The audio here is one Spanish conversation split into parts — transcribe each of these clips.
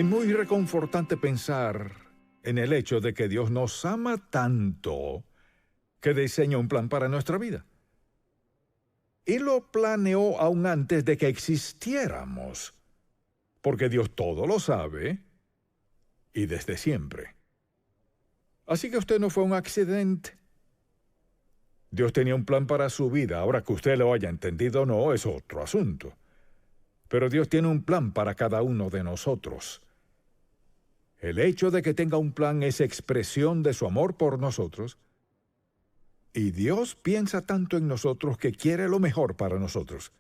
Es muy reconfortante pensar en el hecho de que Dios nos ama tanto que diseña un plan para nuestra vida. Y lo planeó aún antes de que existiéramos, porque Dios todo lo sabe y desde siempre. Así que usted no fue un accidente. Dios tenía un plan para su vida. Ahora que usted lo haya entendido o no, es otro asunto. Pero Dios tiene un plan para cada uno de nosotros. El hecho de que tenga un plan es expresión de su amor por nosotros. Y Dios piensa tanto en nosotros que quiere lo mejor para nosotros.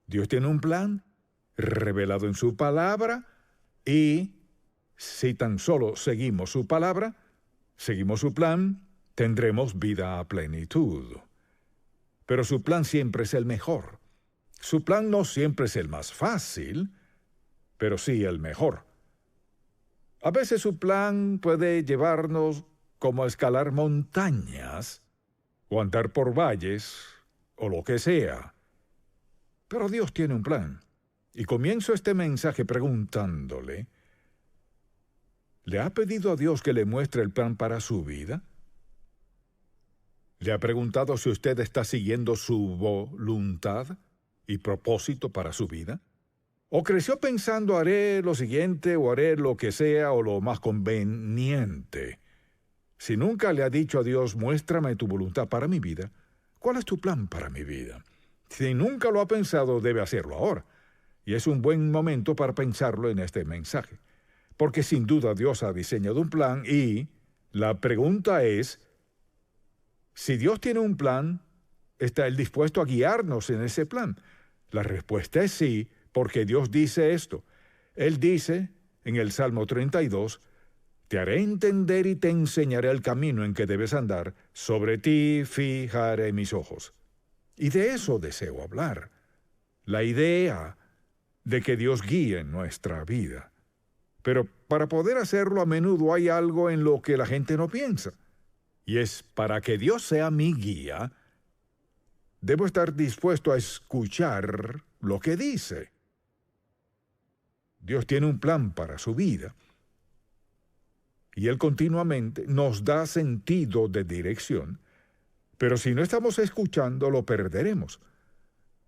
Dios tiene un plan revelado en su palabra y si tan solo seguimos su palabra, seguimos su plan, tendremos vida a plenitud. Pero su plan siempre es el mejor. Su plan no siempre es el más fácil, pero sí el mejor. A veces su plan puede llevarnos como a escalar montañas, o andar por valles, o lo que sea. Pero Dios tiene un plan. Y comienzo este mensaje preguntándole, ¿le ha pedido a Dios que le muestre el plan para su vida? ¿Le ha preguntado si usted está siguiendo su voluntad y propósito para su vida? ¿O creció pensando haré lo siguiente o haré lo que sea o lo más conveniente? Si nunca le ha dicho a Dios, muéstrame tu voluntad para mi vida, ¿cuál es tu plan para mi vida? Si nunca lo ha pensado, debe hacerlo ahora. Y es un buen momento para pensarlo en este mensaje. Porque sin duda Dios ha diseñado un plan y la pregunta es, si Dios tiene un plan, ¿está Él dispuesto a guiarnos en ese plan? La respuesta es sí, porque Dios dice esto. Él dice en el Salmo 32, te haré entender y te enseñaré el camino en que debes andar, sobre ti fijaré mis ojos. Y de eso deseo hablar. La idea de que Dios guíe nuestra vida. Pero para poder hacerlo a menudo hay algo en lo que la gente no piensa. Y es para que Dios sea mi guía, debo estar dispuesto a escuchar lo que dice. Dios tiene un plan para su vida. Y Él continuamente nos da sentido de dirección. Pero si no estamos escuchando, lo perderemos.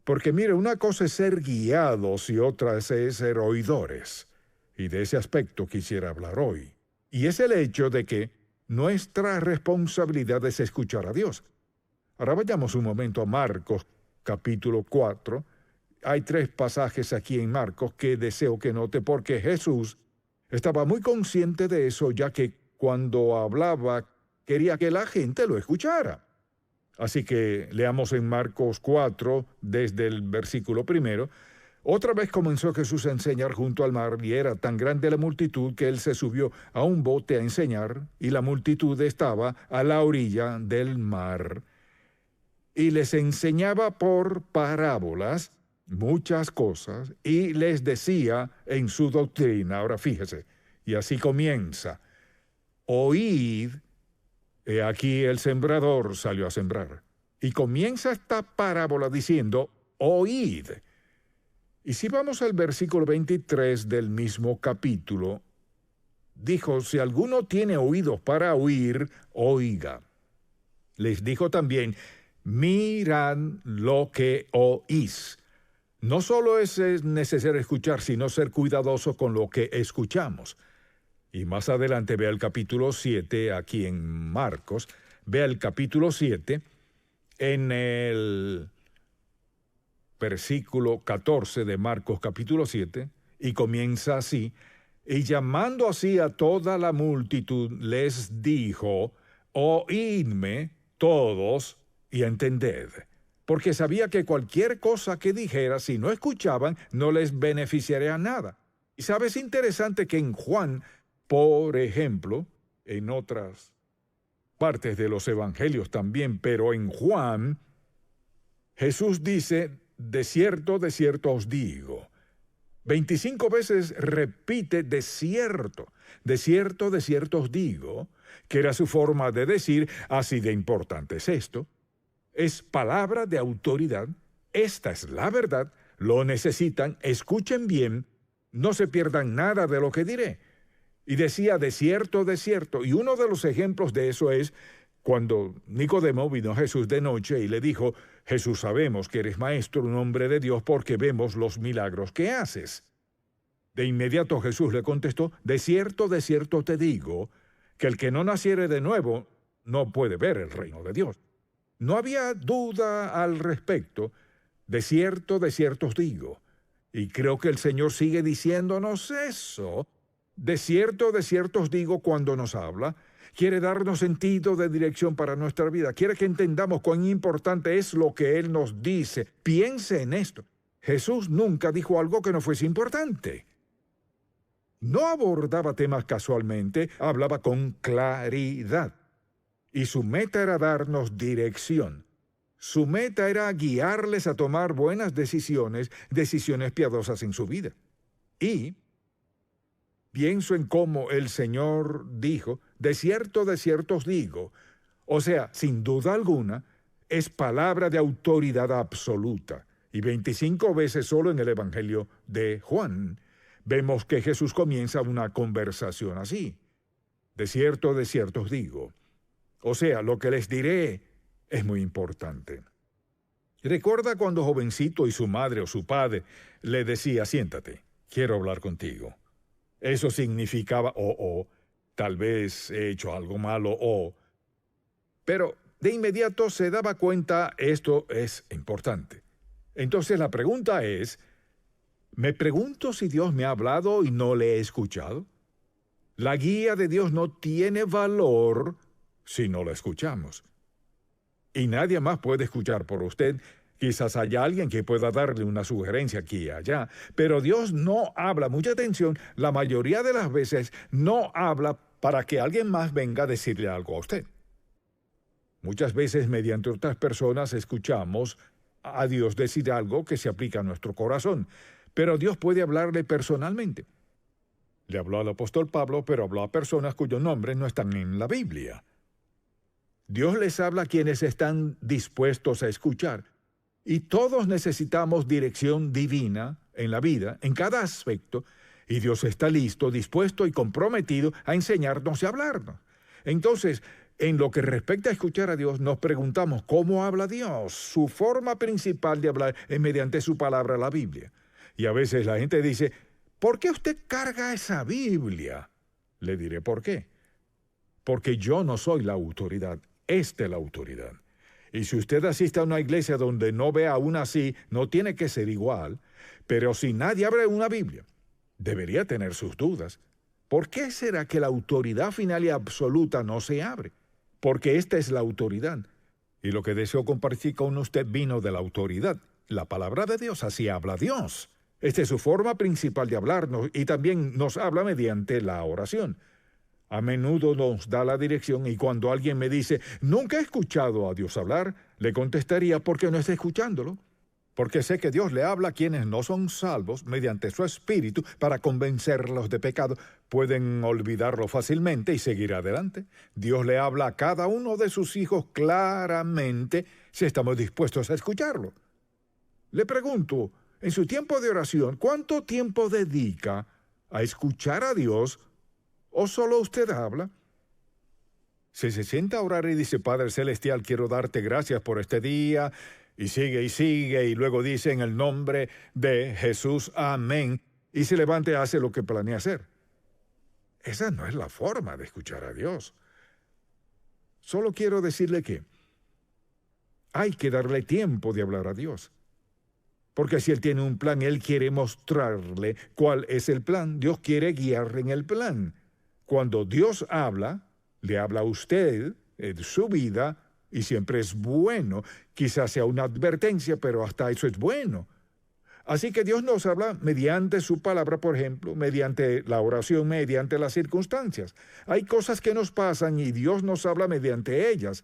Porque mire, una cosa es ser guiados y otra es ser oidores. Y de ese aspecto quisiera hablar hoy. Y es el hecho de que nuestra responsabilidad es escuchar a Dios. Ahora vayamos un momento a Marcos, capítulo 4. Hay 3 pasajes aquí en Marcos que deseo que note porque Jesús estaba muy consciente de eso, ya que cuando hablaba quería que la gente lo escuchara. Así que leamos en Marcos 4, desde el versículo 1. Otra vez comenzó Jesús a enseñar junto al mar, y era tan grande la multitud que él se subió a un bote a enseñar, y la multitud estaba a la orilla del mar. Y les enseñaba por parábolas muchas cosas, y les decía en su doctrina, ahora fíjese, y así comienza, oíd, he aquí el sembrador salió a sembrar. Y comienza esta parábola diciendo, oíd. Y si vamos al versículo 23 del mismo capítulo, dijo, si alguno tiene oídos para oír, oiga. Les dijo también, mirad lo que oís. No solo es necesario escuchar, sino ser cuidadoso con lo que escuchamos. Y más adelante vea el capítulo 7, aquí en Marcos, vea el capítulo 7, en el versículo 14 de Marcos capítulo 7, y comienza así, y llamando así a toda la multitud, les dijo, oídme todos y entended, porque sabía que cualquier cosa que dijera, si no escuchaban, no les beneficiaría nada. Y sabes, interesante que en Juan, por ejemplo, en otras partes de los evangelios también, pero en Juan, Jesús dice, de cierto os digo. 25 veces repite de cierto os digo, que era su forma de decir, así de importante es esto. Es palabra de autoridad, esta es la verdad, lo necesitan, escuchen bien, No se pierdan nada de lo que diré. Y decía, de cierto, y uno de los ejemplos de eso es cuando Nicodemo vino a Jesús de noche y le dijo, Jesús, sabemos que eres maestro, un hombre de Dios, porque vemos los milagros que haces. De inmediato Jesús le contestó, de cierto te digo, que el que no naciere de nuevo no puede ver el reino de Dios. No había duda al respecto. De cierto os digo. Y creo que el Señor sigue diciéndonos eso. De cierto os digo cuando nos habla. Quiere darnos sentido de dirección para nuestra vida. Quiere que entendamos cuán importante es lo que Él nos dice. Piense en esto. Jesús nunca dijo algo que no fuese importante. No abordaba temas casualmente, hablaba con claridad. Y su meta era darnos dirección. Su meta era guiarles a tomar buenas decisiones piadosas en su vida. Y pienso en cómo el Señor dijo, de cierto os digo. O sea, sin duda alguna, es palabra de autoridad absoluta. Y 25 veces solo en el Evangelio de Juan vemos que Jesús comienza una conversación así. De cierto os digo. O sea, lo que les diré es muy importante. ¿Recuerda cuando jovencito y su madre o su padre le decía, siéntate, quiero hablar contigo? Eso significaba, tal vez he hecho algo malo, pero de inmediato se daba cuenta, esto es importante. Entonces la pregunta es, ¿me pregunto si Dios me ha hablado y no le he escuchado? La guía de Dios no tiene valor si no la escuchamos. Y nadie más puede escuchar por usted. Quizás haya alguien que pueda darle una sugerencia aquí y allá, pero Dios no habla, mucha atención, la mayoría de las veces no habla para que alguien más venga a decirle algo a usted. Muchas veces mediante otras personas escuchamos a Dios decir algo que se aplica a nuestro corazón, pero Dios puede hablarle personalmente. Le habló al apóstol Pablo, pero habló a personas cuyos nombres no están en la Biblia. Dios les habla a quienes están dispuestos a escuchar. Y todos necesitamos dirección divina en la vida, en cada aspecto, y Dios está listo, dispuesto y comprometido a enseñarnos y hablarnos. Entonces, en lo que respecta a escuchar a Dios, nos preguntamos, ¿cómo habla Dios? Su forma principal de hablar es mediante su palabra, la Biblia. Y a veces la gente dice, ¿por qué usted carga esa Biblia? Le diré, ¿por qué? Porque yo no soy la autoridad. Esta es la autoridad. Y si usted asiste a una iglesia donde no ve aún así, no tiene que ser igual. Pero si nadie abre una Biblia, debería tener sus dudas. ¿Por qué será que la autoridad final y absoluta no se abre? Porque esta es la autoridad. Y lo que deseo compartir con usted vino de la autoridad. La palabra de Dios, así habla Dios. Esta es su forma principal de hablarnos y también nos habla mediante la oración. A menudo nos da la dirección y cuando alguien me dice, nunca he escuchado a Dios hablar, le contestaría, ¿por qué no está escuchándolo? Porque sé que Dios le habla a quienes no son salvos mediante su espíritu para convencerlos de pecado. Pueden olvidarlo fácilmente y seguir adelante. Dios le habla a cada uno de sus hijos claramente si estamos dispuestos a escucharlo. Le pregunto, en su tiempo de oración, ¿cuánto tiempo dedica a escuchar a Dios? ¿O solo usted habla? Si se sienta a orar y dice, Padre Celestial, quiero darte gracias por este día, y sigue, y luego dice, en el nombre de Jesús, amén, y se levanta y hace lo que planea hacer. Esa no es la forma de escuchar a Dios. Solo quiero decirle que hay que darle tiempo de hablar a Dios. Porque si Él tiene un plan, Él quiere mostrarle cuál es el plan. Dios quiere guiarle en el plan. Cuando Dios habla, le habla a usted en su vida y siempre es bueno. Quizás sea una advertencia, pero hasta eso es bueno. Así que Dios nos habla mediante su palabra, por ejemplo, mediante la oración, mediante las circunstancias. Hay cosas que nos pasan y Dios nos habla mediante ellas.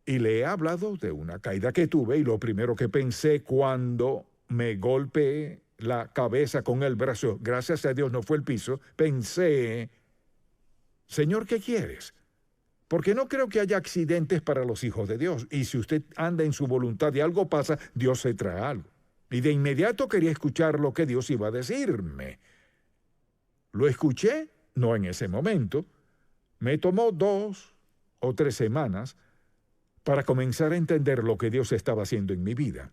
Y le he hablado de una caída que tuve y lo primero que pensé cuando me golpeé la cabeza con el brazo, gracias a Dios no fue el piso, pensé, Señor, ¿qué quieres? Porque no creo que haya accidentes para los hijos de Dios. Y si usted anda en su voluntad y algo pasa, Dios se trae algo. Y de inmediato quería escuchar lo que Dios iba a decirme. Lo escuché, no en ese momento. Me tomó 2 o 3 semanas para comenzar a entender lo que Dios estaba haciendo en mi vida.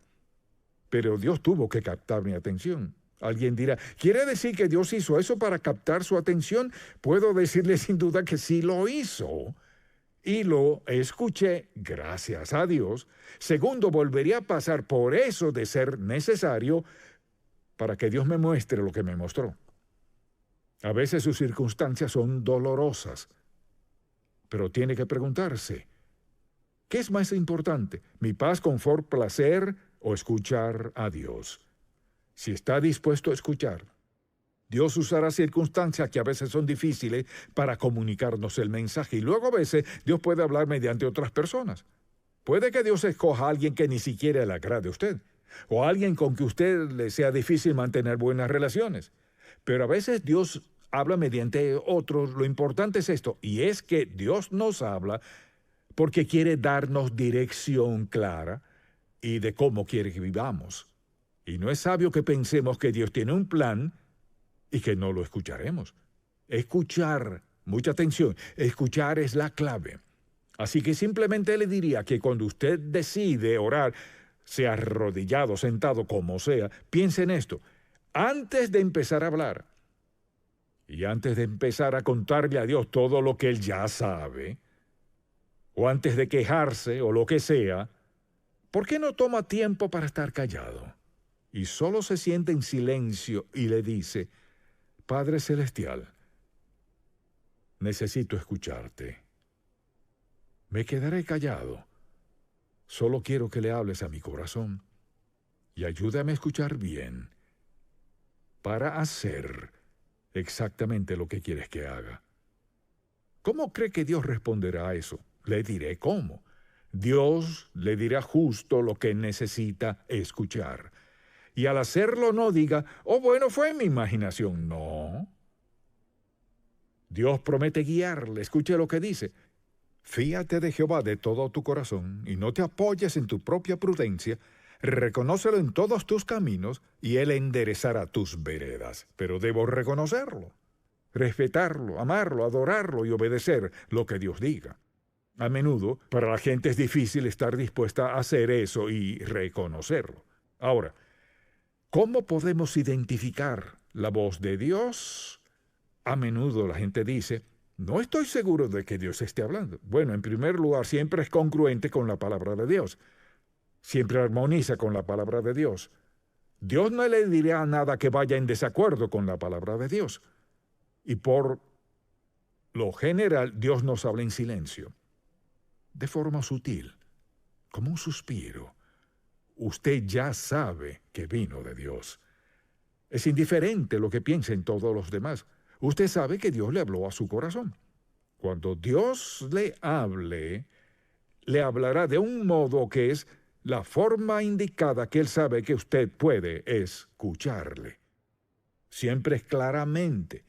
Pero Dios tuvo que captar mi atención. Alguien dirá, ¿quiere decir que Dios hizo eso para captar su atención? Puedo decirle sin duda que sí lo hizo. Y lo escuché, gracias a Dios. Segundo, volvería a pasar por eso de ser necesario para que Dios me muestre lo que me mostró. A veces sus circunstancias son dolorosas, pero tiene que preguntarse, ¿qué es más importante? ¿Mi paz, confort, placer o escuchar a Dios? Si está dispuesto a escuchar, Dios usará circunstancias que a veces son difíciles para comunicarnos el mensaje. Y luego a veces Dios puede hablar mediante otras personas. Puede que Dios escoja a alguien que ni siquiera le agrade a usted, o a alguien con que usted le sea difícil mantener buenas relaciones. Pero a veces Dios habla mediante otros. Lo importante es esto, y es que Dios nos habla porque quiere darnos dirección clara y de cómo quiere que vivamos. Y no es sabio que pensemos que Dios tiene un plan y que no lo escucharemos. Escuchar, mucha atención, escuchar es la clave. Así que simplemente le diría que cuando usted decide orar, sea arrodillado, sentado, como sea, piense en esto. Antes de empezar a hablar, y antes de empezar a contarle a Dios todo lo que Él ya sabe, o antes de quejarse o lo que sea, ¿por qué no toma tiempo para estar callado? Y solo se siente en silencio y le dice, Padre Celestial, necesito escucharte. Me quedaré callado. Solo quiero que le hables a mi corazón y ayúdame a escuchar bien para hacer exactamente lo que quieres que haga. ¿Cómo cree que Dios responderá a eso? Le diré cómo. Dios le dirá justo lo que necesita escuchar. Y al hacerlo no diga, oh, bueno, fue mi imaginación. No. Dios promete guiarle. Escuche lo que dice. Fíate de Jehová de todo tu corazón y no te apoyes en tu propia prudencia. Reconócelo en todos tus caminos y Él enderezará tus veredas. Pero debo reconocerlo, respetarlo, amarlo, adorarlo y obedecer lo que Dios diga. A menudo, para la gente es difícil estar dispuesta a hacer eso y reconocerlo. Ahora, ¿cómo podemos identificar la voz de Dios? A menudo la gente dice, no estoy seguro de que Dios esté hablando. Bueno, en primer lugar, siempre es congruente con la palabra de Dios. Siempre armoniza con la palabra de Dios. Dios no le dirá nada que vaya en desacuerdo con la palabra de Dios. Y por lo general, Dios nos habla en silencio, de forma sutil, como un suspiro. Usted ya sabe que vino de Dios. Es indiferente lo que piensen todos los demás. Usted sabe que Dios le habló a su corazón. Cuando Dios le hable, le hablará de un modo que es la forma indicada que Él sabe que usted puede escucharle. Siempre es claramente.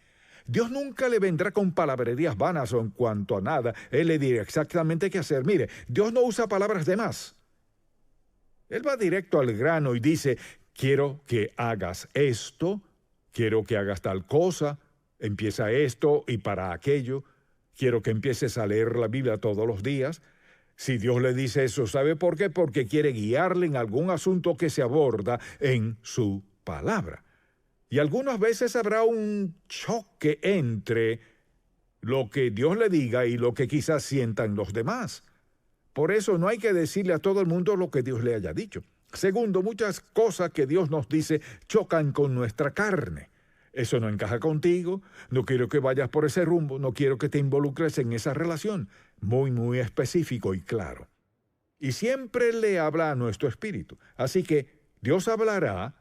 Dios nunca le vendrá con palabrerías vanas o en cuanto a nada. Él le dirá exactamente qué hacer. Mire, Dios no usa palabras de más. Él va directo al grano y dice, quiero que hagas esto, quiero que hagas tal cosa, empieza esto y para aquello, quiero que empieces a leer la Biblia todos los días. Si Dios le dice eso, ¿sabe por qué? Porque quiere guiarle en algún asunto que se aborda en su palabra. Y algunas veces habrá un choque entre lo que Dios le diga y lo que quizás sientan los demás. Por eso no hay que decirle a todo el mundo lo que Dios le haya dicho. Segundo, muchas cosas que Dios nos dice chocan con nuestra carne. Eso no encaja contigo, no quiero que vayas por ese rumbo, no quiero que te involucres en esa relación. Muy específico y claro. Y siempre le habla a nuestro espíritu. Así que Dios hablará,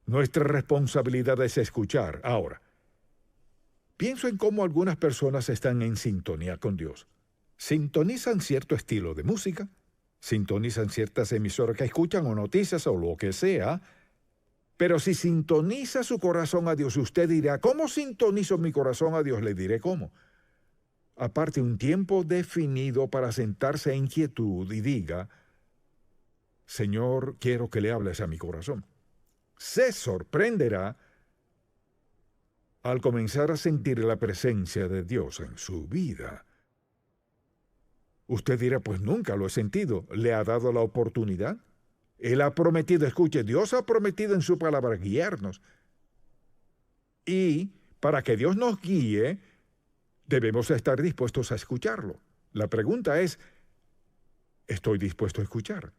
nuestra responsabilidad es escuchar. Ahora, pienso en cómo algunas personas están en sintonía con Dios. Sintonizan cierto estilo de música, sintonizan ciertas emisoras que escuchan o noticias o lo que sea, pero si sintoniza su corazón a Dios, usted dirá, ¿cómo sintonizo mi corazón a Dios? Le diré cómo. Aparte un tiempo definido para sentarse en quietud y diga, Señor, quiero que le hables a mi corazón. se sorprenderá al comenzar a sentir la presencia de Dios en su vida. Usted dirá, pues nunca lo he sentido. ¿Le ha dado la oportunidad? Él ha prometido, escuche, Dios ha prometido en su palabra guiarnos. Y para que Dios nos guíe, debemos estar dispuestos a escucharlo. La pregunta es, ¿estoy dispuesto a escuchar?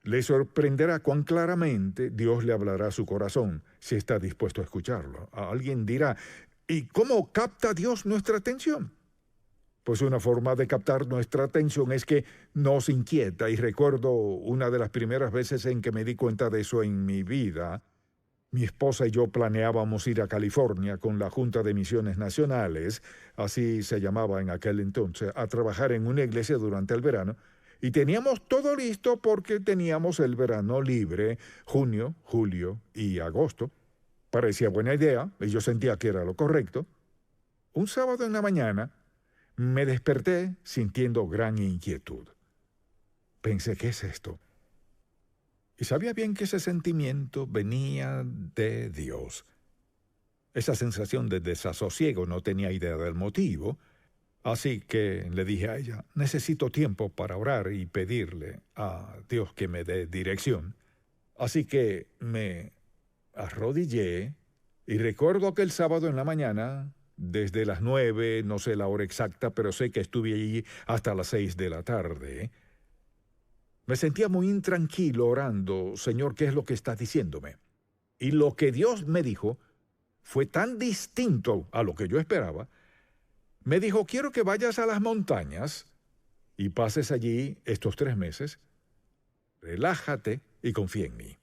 Le sorprenderá cuán claramente Dios le hablará a su corazón si está dispuesto a escucharlo. Alguien dirá, ¿y cómo capta Dios nuestra atención? Pues una forma de captar nuestra atención es que nos inquieta, y recuerdo una de las primeras veces en que me di cuenta de eso en mi vida. Mi esposa y yo planeábamos ir a California con la Junta de Misiones Nacionales, así se llamaba en aquel entonces, a trabajar en una iglesia durante el verano, y teníamos todo listo porque teníamos el verano libre, junio, julio y agosto. Parecía buena idea, y yo sentía que era lo correcto. Un sábado en la mañana, me desperté sintiendo gran inquietud. Pensé, ¿qué es esto? Y sabía bien que ese sentimiento venía de Dios. Esa sensación de desasosiego, no tenía idea del motivo, así que le dije a ella, necesito tiempo para orar y pedirle a Dios que me dé dirección. Así que me arrodillé y recuerdo aquel sábado en la mañana, desde las 9, no sé la hora exacta, pero sé que estuve allí hasta las 6 de la tarde. Me sentía muy intranquilo orando, Señor, ¿qué es lo que estás diciéndome? Y lo que Dios me dijo fue tan distinto a lo que yo esperaba. Me dijo, quiero que vayas a las montañas y pases allí estos 3 meses. Relájate y confía en mí.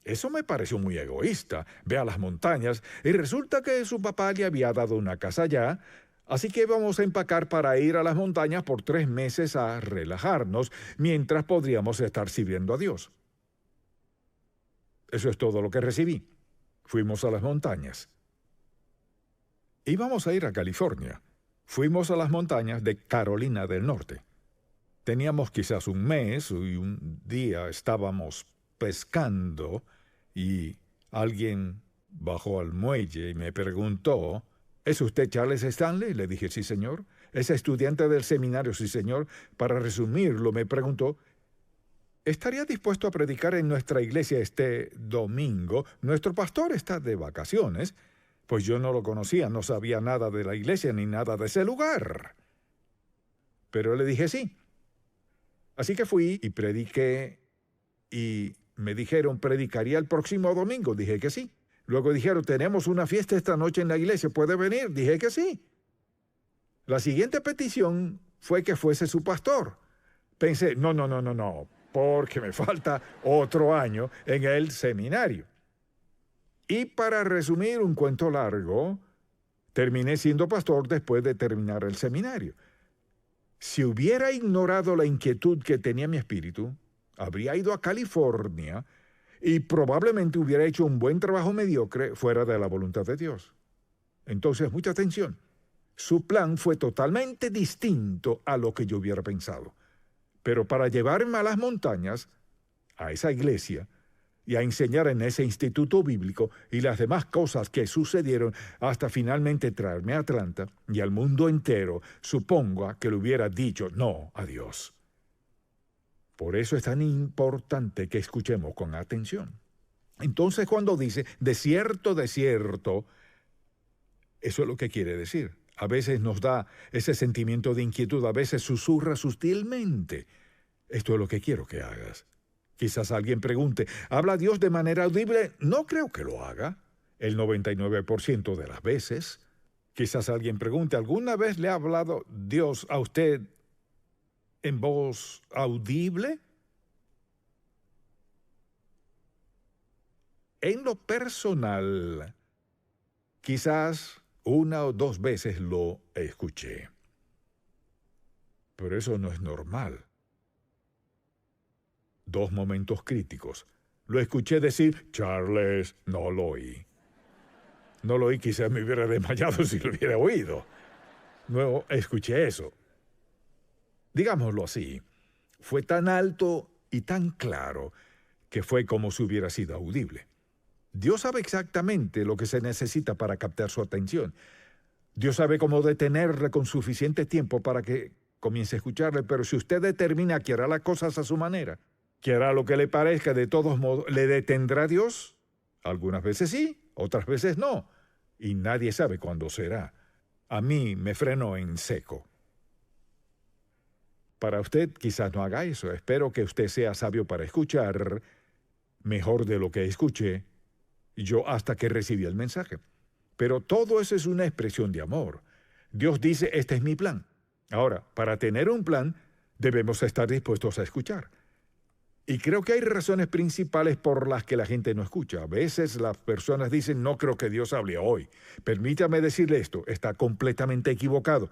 Eso me pareció muy egoísta. Ve a las montañas y resulta que su papá le había dado una casa allá, así que íbamos a empacar para ir a las montañas por 3 meses a relajarnos, mientras podríamos estar sirviendo a Dios. Eso es todo lo que recibí. Fuimos a las montañas. Íbamos a ir a California. Fuimos a las montañas de Carolina del Norte. Teníamos quizás un mes y un día estábamos pescando y alguien bajó al muelle y me preguntó, ¿es usted Charles Stanley? Le dije, sí, señor. ¿Es estudiante del seminario? Sí, señor. Para resumirlo, me preguntó, ¿estaría dispuesto a predicar en nuestra iglesia este domingo? Nuestro pastor está de vacaciones. Pues yo no lo conocía, no sabía nada de la iglesia ni nada de ese lugar. Pero le dije sí. Así que fui y prediqué y me dijeron, ¿predicaría el próximo domingo? Dije que sí. Luego dijeron, tenemos una fiesta esta noche en la iglesia, ¿puede venir? Dije que sí. La siguiente petición fue que fuese su pastor. Pensé, no, porque me falta otro año en el seminario. Y para resumir un cuento largo, terminé siendo pastor después de terminar el seminario. Si hubiera ignorado la inquietud que tenía mi espíritu, habría ido a California y probablemente hubiera hecho un buen trabajo mediocre fuera de la voluntad de Dios. Entonces, mucha atención. Su plan fue totalmente distinto a lo que yo hubiera pensado. Pero para llevarme a las montañas, a esa iglesia, y a enseñar en ese instituto bíblico y las demás cosas que sucedieron hasta finalmente traerme a Atlanta y al mundo entero, supongo que le hubiera dicho no a Dios. Por eso es tan importante que escuchemos con atención. Entonces, cuando dice, de cierto, eso es lo que quiere decir. A veces nos da ese sentimiento de inquietud, a veces susurra sutilmente. Esto es lo que quiero que hagas. Quizás alguien pregunte, ¿habla Dios de manera audible? No creo que lo haga, el 99% de las veces. Quizás alguien pregunte, ¿alguna vez le ha hablado Dios a usted en voz audible? En lo personal, quizás 1 o 2 veces lo escuché. Pero eso no es normal. 2 momentos críticos. Lo escuché decir, Charles, no lo oí. No lo oí, quizás me hubiera desmayado si lo hubiera oído. No escuché eso. Digámoslo así, fue tan alto y tan claro que fue como si hubiera sido audible. Dios sabe exactamente lo que se necesita para captar su atención. Dios sabe cómo detenerle con suficiente tiempo para que comience a escucharle, pero si usted determina que hará las cosas a su manera, que hará lo que le parezca, de todos modos, ¿le detendrá Dios? Algunas veces sí, otras veces no, y nadie sabe cuándo será. A mí me frenó en seco. Para usted quizás no haga eso. Espero que usted sea sabio para escuchar mejor de lo que escuché yo hasta que recibí el mensaje. Pero todo eso es una expresión de amor. Dios dice, este es mi plan. Ahora, para tener un plan, debemos estar dispuestos a escuchar. Y creo que hay razones principales por las que la gente no escucha. A veces las personas dicen, no creo que Dios hable hoy. Permítame decirle esto, está completamente equivocado.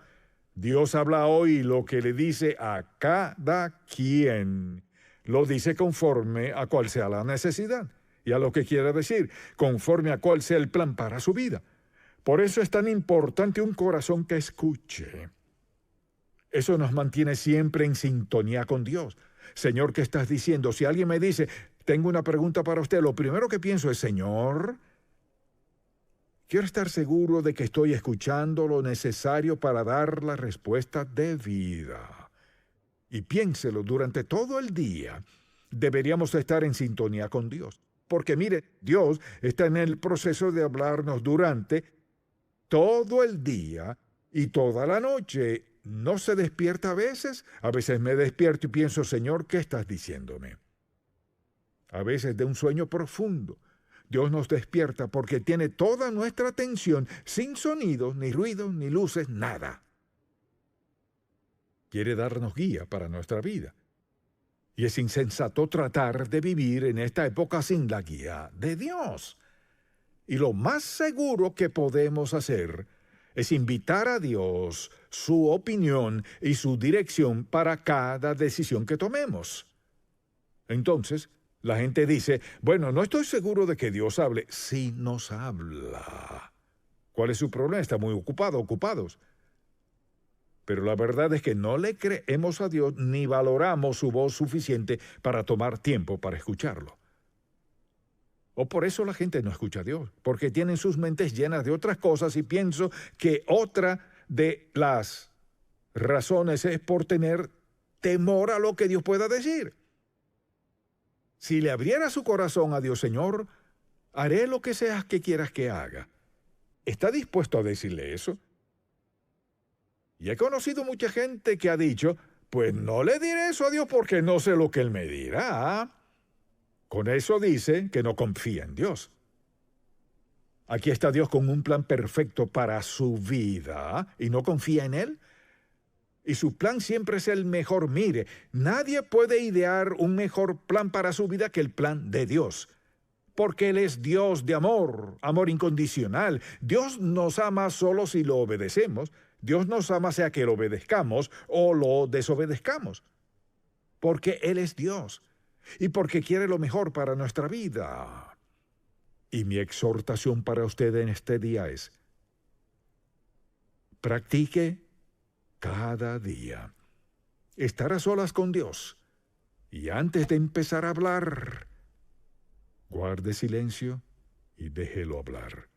Dios habla hoy lo que le dice a cada quien. Lo dice conforme a cuál sea la necesidad y a lo que quiera decir, conforme a cuál sea el plan para su vida. Por eso es tan importante un corazón que escuche. Eso nos mantiene siempre en sintonía con Dios. Señor, ¿qué estás diciendo? Si alguien me dice, tengo una pregunta para usted, lo primero que pienso es, Señor, quiero estar seguro de que estoy escuchando lo necesario para dar la respuesta debida. Y piénselo, durante todo el día deberíamos estar en sintonía con Dios. Porque mire, Dios está en el proceso de hablarnos durante todo el día y toda la noche. ¿No se despierta a veces? A veces me despierto y pienso, Señor, ¿qué estás diciéndome? A veces de un sueño profundo. Dios nos despierta porque tiene toda nuestra atención sin sonidos, ni ruidos, ni luces, nada. Quiere darnos guía para nuestra vida. Y es insensato tratar de vivir en esta época sin la guía de Dios. Y lo más seguro que podemos hacer es invitar a Dios, su opinión y su dirección para cada decisión que tomemos. Entonces, la gente dice, bueno, no estoy seguro de que Dios hable. Sí nos habla. ¿Cuál es su problema? Está muy ocupados. Pero la verdad es que no le creemos a Dios ni valoramos su voz suficiente para tomar tiempo para escucharlo. O por eso la gente no escucha a Dios, porque tienen sus mentes llenas de otras cosas y pienso que otra de las razones es por tener temor a lo que Dios pueda decir. Si le abriera su corazón a Dios, Señor, haré lo que sea que quieras que haga. ¿Está dispuesto a decirle eso? Y he conocido mucha gente que ha dicho, pues no le diré eso a Dios porque no sé lo que Él me dirá. Con eso dice que no confía en Dios. Aquí está Dios con un plan perfecto para su vida y no confía en Él. Y su plan siempre es el mejor. Mire, nadie puede idear un mejor plan para su vida que el plan de Dios. Porque Él es Dios de amor, amor incondicional. Dios nos ama solo si lo obedecemos. Dios nos ama sea que lo obedezcamos o lo desobedezcamos. Porque Él es Dios. Y porque quiere lo mejor para nuestra vida. Y mi exhortación para usted en este día es, practique cada día estar a solas con Dios. Y antes de empezar a hablar, guarde silencio y déjelo hablar.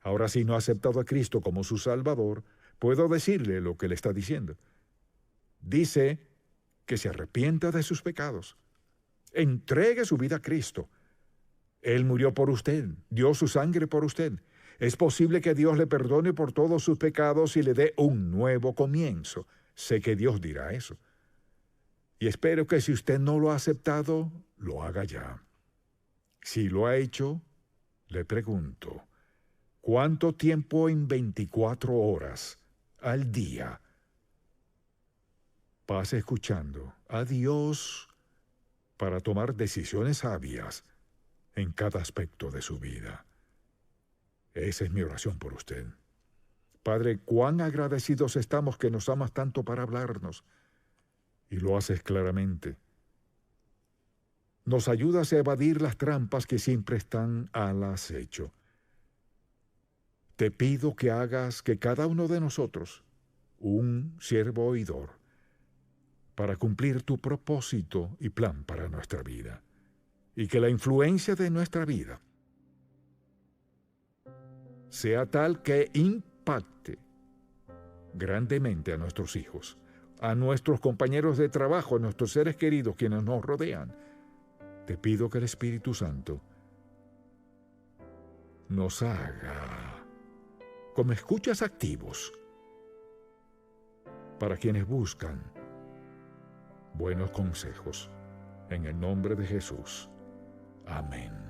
Ahora, si no ha aceptado a Cristo como su Salvador, puedo decirle lo que le está diciendo. Dice que se arrepienta de sus pecados. Entregue su vida a Cristo. Él murió por usted, dio su sangre por usted. Es posible que Dios le perdone por todos sus pecados y le dé un nuevo comienzo. Sé que Dios dirá eso. Y espero que si usted no lo ha aceptado, lo haga ya. Si lo ha hecho, le pregunto, ¿cuánto tiempo en 24 horas al día pasa escuchando a Dios para tomar decisiones sabias en cada aspecto de su vida? Esa es mi oración por usted. Padre, cuán agradecidos estamos que nos amas tanto para hablarnos, y lo haces claramente. Nos ayudas a evadir las trampas que siempre están al acecho. Te pido que hagas que cada uno de nosotros, un siervo oidor, para cumplir tu propósito y plan para nuestra vida. y que la influencia de nuestra vida sea tal que impacte grandemente a nuestros hijos, a nuestros compañeros de trabajo, a nuestros seres queridos, quienes nos rodean. Te pido que el Espíritu Santo nos haga como escuchas activos para quienes buscan buenos consejos. En el nombre de Jesús. Amén.